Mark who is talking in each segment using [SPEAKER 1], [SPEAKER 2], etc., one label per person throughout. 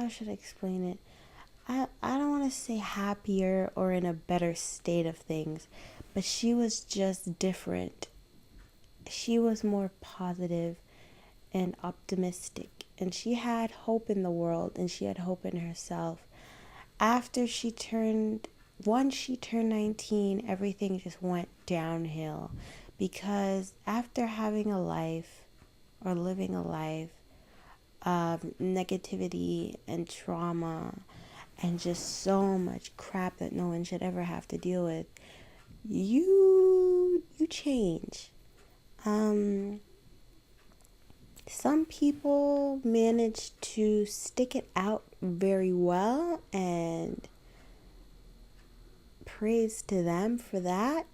[SPEAKER 1] how should I explain it? I don't want to say happier or in a better state of things, but she was just different. She was more positive and optimistic, and she had hope in the world, and she had hope in herself. After she turned, once she turned 19, everything just went downhill, because after having a life or living a life of negativity and trauma and just so much crap that no one should ever have to deal with, you change. Some people manage to stick it out very well, and praise to them for that.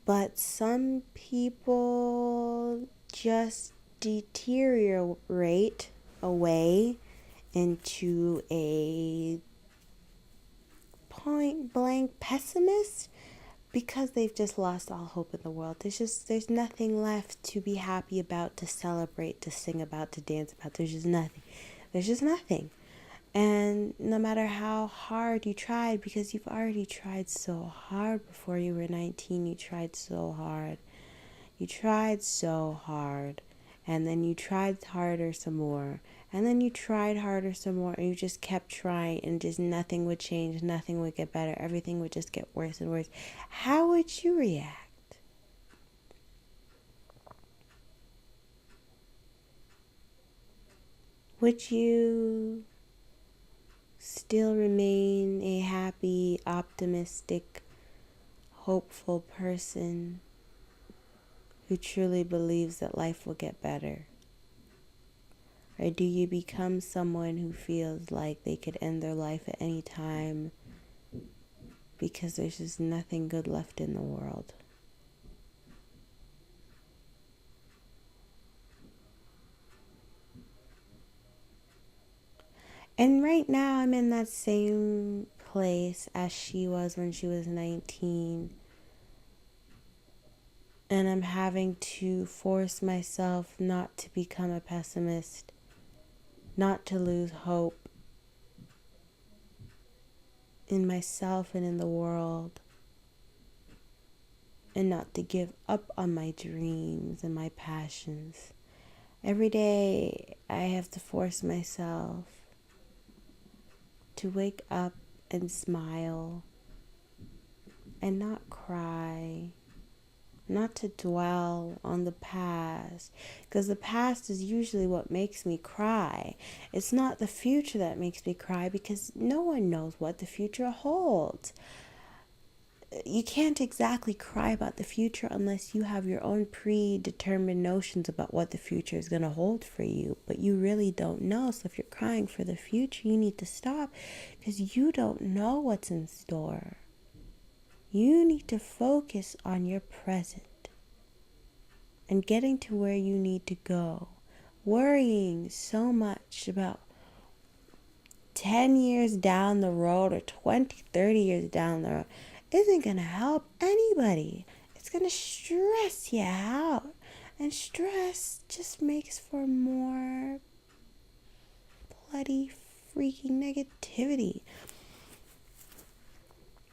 [SPEAKER 1] But some people just deteriorate away into a point blank pessimist because they've just lost all hope in the world. There's nothing left to be happy about, to celebrate, to sing about, to dance about. There's just nothing. There's just nothing. And no matter how hard you tried, because you've already tried so hard before you were 19, you tried so hard. You tried so hard. And then you tried harder some more. And then you tried harder some more. And you just kept trying, and just nothing would change. Nothing would get better. Everything would just get worse and worse. How would you react? Would you still remain a happy, optimistic, hopeful person who truly believes that life will get better? Or do you become someone who feels like they could end their life at any time because there's just nothing good left in the world? And right now I'm in that same place as she was when she was 19. And I'm having to force myself not to become a pessimist, not to lose hope in myself and in the world, and not to give up on my dreams and my passions. Every day I have to force myself to wake up and smile and not cry, not to dwell on the past, because the past is usually what makes me cry. It's not the future that makes me cry, because no one knows what the future holds. You can't exactly cry about the future unless you have your own predetermined notions about what the future is going to hold for you, but you really don't know. So if you're crying for the future, you need to stop, because you don't know what's in store. You need to focus on your present and getting to where you need to go. Worrying so much about 10 years down the road or 20, 30 years down the road isn't going to help anybody. It's going to stress you out. And stress just makes for more bloody freaking negativity.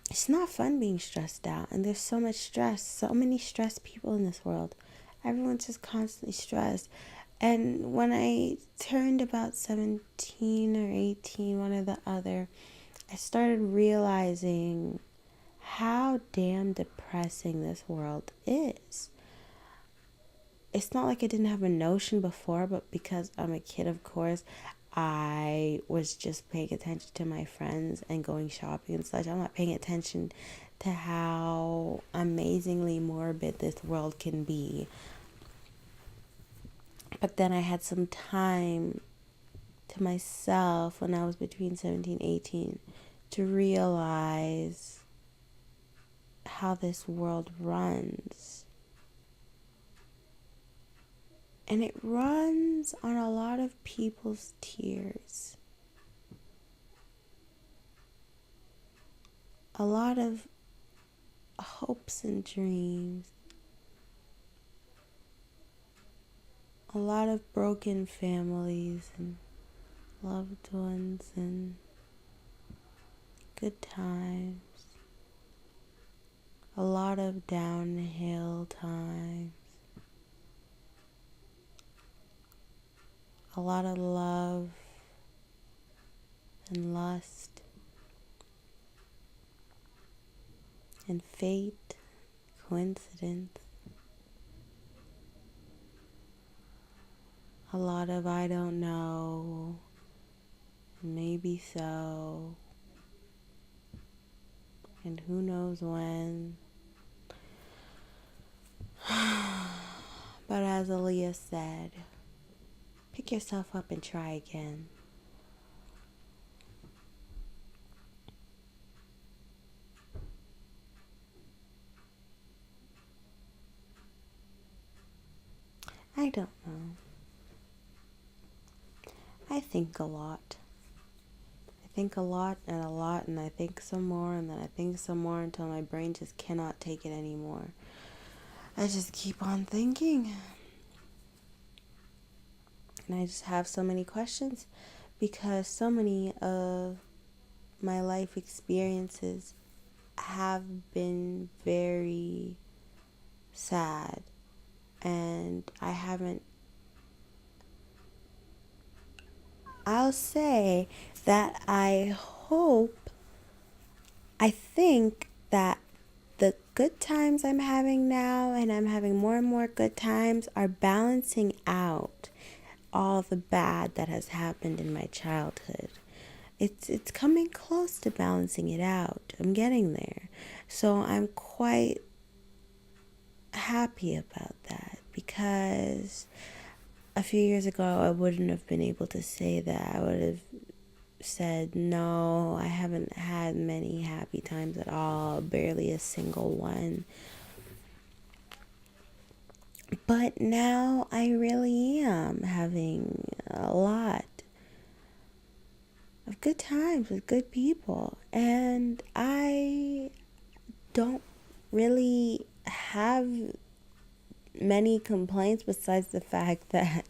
[SPEAKER 1] It's not fun being stressed out. And there's so much stress. So many stressed people in this world. Everyone's just constantly stressed. And when I turned about 17 or 18, one or the other, I started realizing how damn depressing this world is. It's not like I didn't have a notion before, but because I'm a kid, of course, I was just paying attention to my friends and going shopping and such. I'm not paying attention to how amazingly morbid this world can be. But then I had some time to myself when I was between 17 and 18 to realize how this world runs. And it runs on a lot of people's tears. A lot of hopes and dreams. a lot of broken families and loved ones and good times. A lot of downhill times. A lot of love and lust and fate, coincidence. A lot of I don't know, maybe so, and who knows when. But as Aaliyah said, pick yourself up and try again. I don't know. I think a lot. I think a lot, and I think some more, and then I think some more until my brain just cannot take it anymore. I just keep on thinking. And I just have so many questions because so many of my life experiences have been very sad, and I'll say that I think that the good times I'm having now, and I'm having more and more good times, are balancing out all the bad that has happened in my childhood. It's coming close to balancing it out. I'm getting there. So I'm quite happy about that, because a few years ago I wouldn't have been able to say that. I would have said, no, I haven't had many happy times at all, barely a single one. But now I really am having a lot of good times with good people, and I don't really have many complaints besides the fact that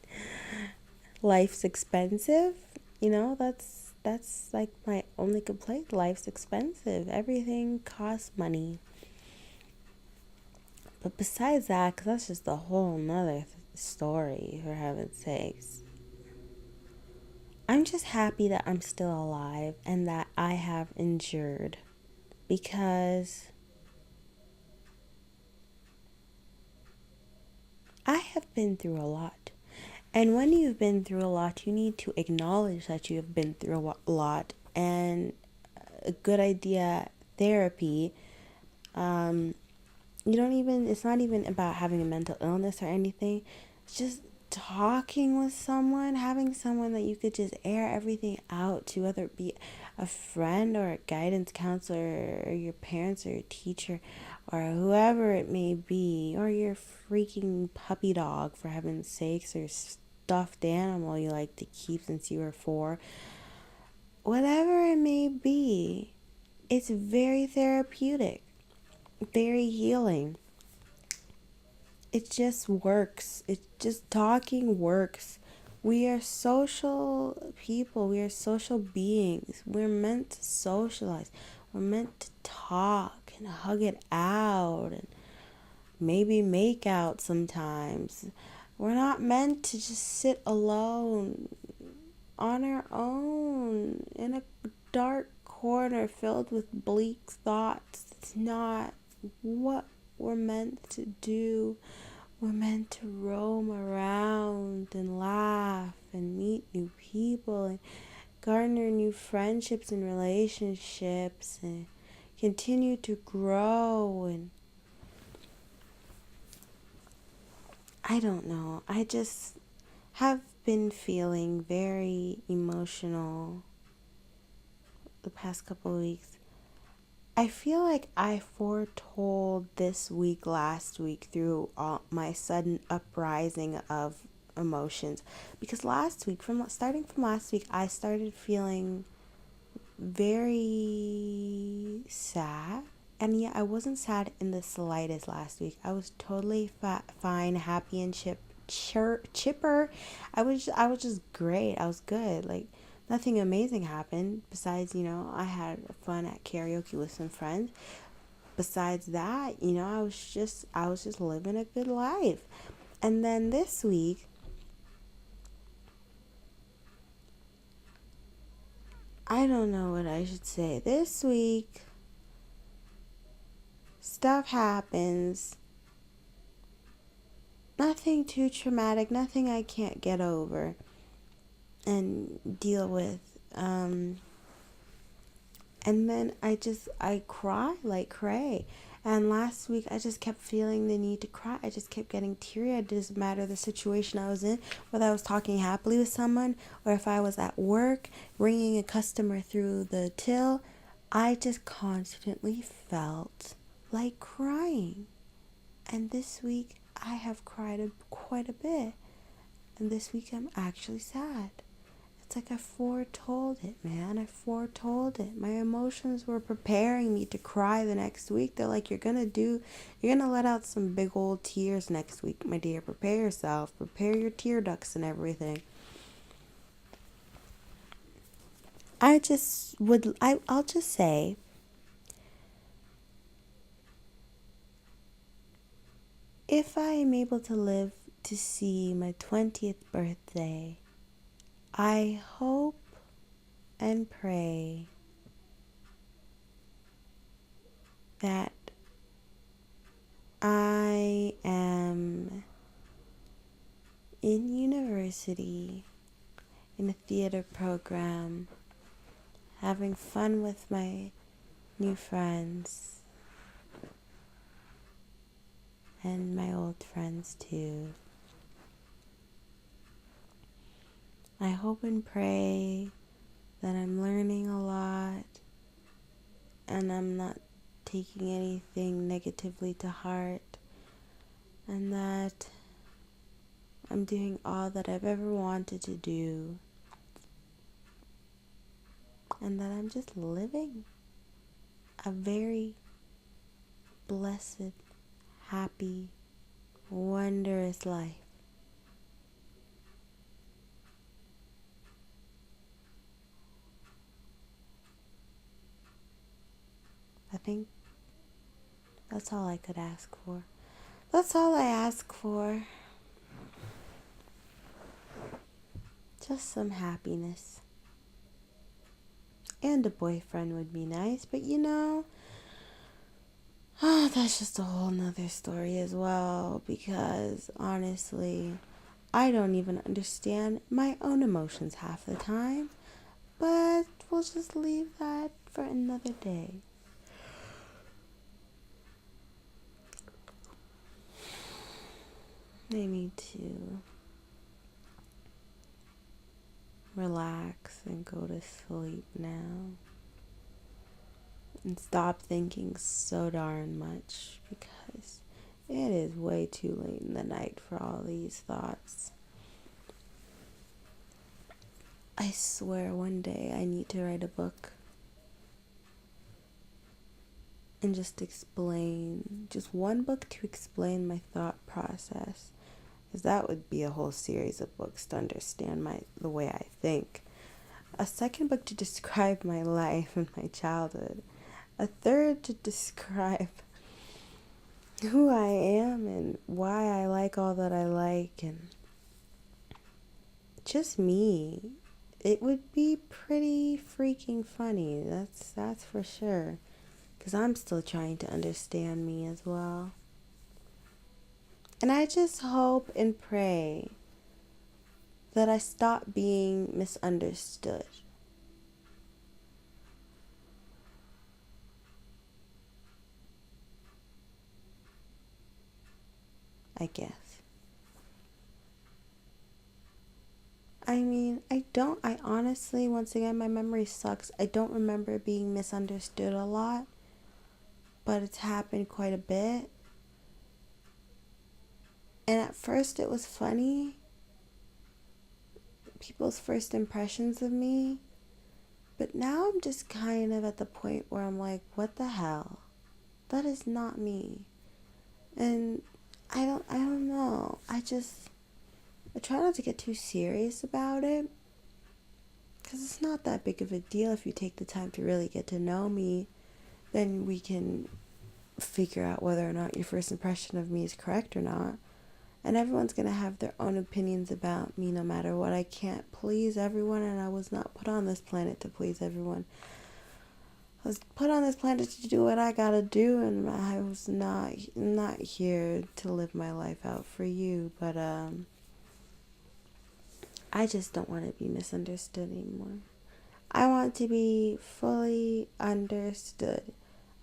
[SPEAKER 1] life's expensive. That's like my only complaint. Life's expensive. Everything costs money. But besides that, because that's just a whole nother story, for heaven's sakes, I'm just happy that I'm still alive and that I have endured, because I have been through a lot. And when you've been through a lot, you need to acknowledge that you have been through a lot. And a good idea, therapy, it's not even about having a mental illness or anything. It's just talking with someone, having someone that you could just air everything out to, whether it be a friend or a guidance counselor or your parents or your teacher or whoever it may be, or your freaking puppy dog, for heaven's sakes, or stuffed animal you like to keep since you were 4. Whatever it may be, it's very therapeutic, very healing. It just works. It's just talking works. We are social people. We are social beings. We're meant to socialize. We're meant to talk and hug it out and maybe make out sometimes. We're not meant to just sit alone on our own in a dark corner filled with bleak thoughts. It's not what we're meant to do. We're meant to roam around and laugh and meet new people and garner new friendships and relationships and continue to grow. And I don't know, I just have been feeling very emotional the past couple of weeks. I feel like I foretold this week last week through my sudden uprising of emotions, because starting from last week, I started feeling very sad. And yet I wasn't sad in the slightest last week. I was totally fine, happy, and chipper. I was just great. I was good. Like nothing amazing happened besides, I had fun at karaoke with some friends. Besides that, I was just living a good life. And then this week, I don't know what I should say. This week, stuff happens. Nothing too traumatic, nothing I can't get over and deal with. And then I cry like cray. And last week I just kept feeling the need to cry. I just kept getting teary. It doesn't matter the situation I was in, whether I was talking happily with someone or if I was at work ringing a customer through the till. I just constantly felt like crying. And this week I have cried quite a bit. And this week I'm actually sad. It's like I foretold it, man. I foretold it. My emotions were preparing me to cry the next week. They're like, you're gonna let out some big old tears next week, my dear. Prepare yourself. Prepare your tear ducts and everything. I'll just say, if I am able to live to see my 20th birthday, I hope and pray that I am in university, in a theater program, having fun with my new friends and my old friends too. I hope and pray that I'm learning a lot and I'm not taking anything negatively to heart, and that I'm doing all that I've ever wanted to do, and that I'm just living a very blessed, happy, wondrous life. I think that's all I could ask for. That's all I ask for. Just some happiness. And a boyfriend would be nice, but that's just a whole nother story as well, because honestly, I don't even understand my own emotions half the time, but we'll just leave that for another day. I need to relax and go to sleep now and stop thinking so darn much, because it is way too late in the night for all these thoughts. I swear one day I need to write a book and just explain, just one book to explain my thought process, because that would be a whole series of books to understand the way I think. A second book to describe my life and my childhood. A third to describe who I am and why I like all that I like, and just me. It would be pretty freaking funny. That's for sure. Because I'm still trying to understand me as well. And I just hope and pray that I stop being misunderstood. I guess. I mean, I honestly, once again, my memory sucks. I don't remember being misunderstood a lot, but it's happened quite a bit. And at first it was funny, people's first impressions of me, but now I'm just kind of at the point where I'm like, what the hell? That is not me. And I don't know. I try not to get too serious about it, because it's not that big of a deal. If you take the time to really get to know me, then we can figure out whether or not your first impression of me is correct or not. And everyone's going to have their own opinions about me no matter what. I can't please everyone, and I was not put on this planet to please everyone. I was put on this planet to do what I gotta do, and I was not here to live my life out for you. But I just don't want to be misunderstood anymore. I want to be fully understood.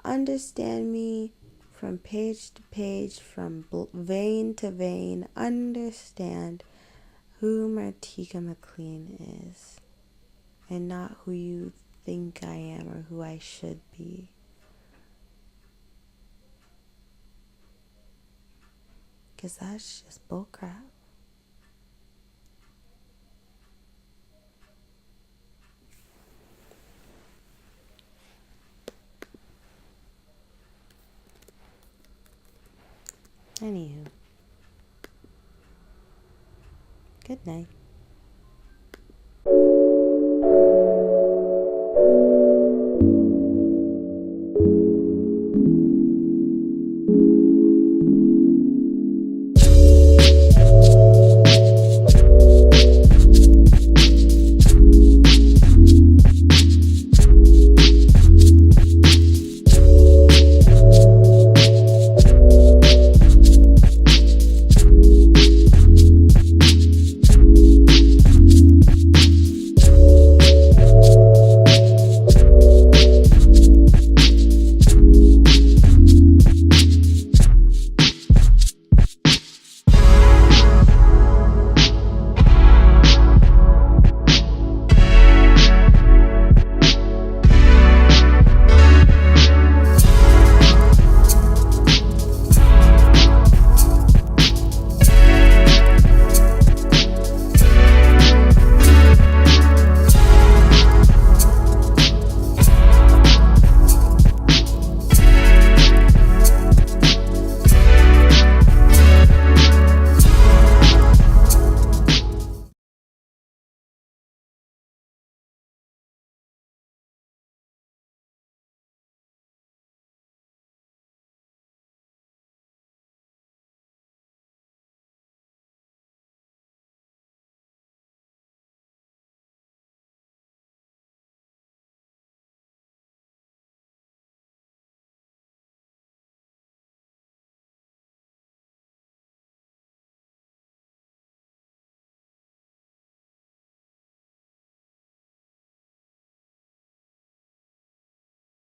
[SPEAKER 1] Understand me from page to page, from vein to vein. Understand who Martika McLean is, and not who you think I am or who I should be. Because that's just bullcrap. Anywho, good night.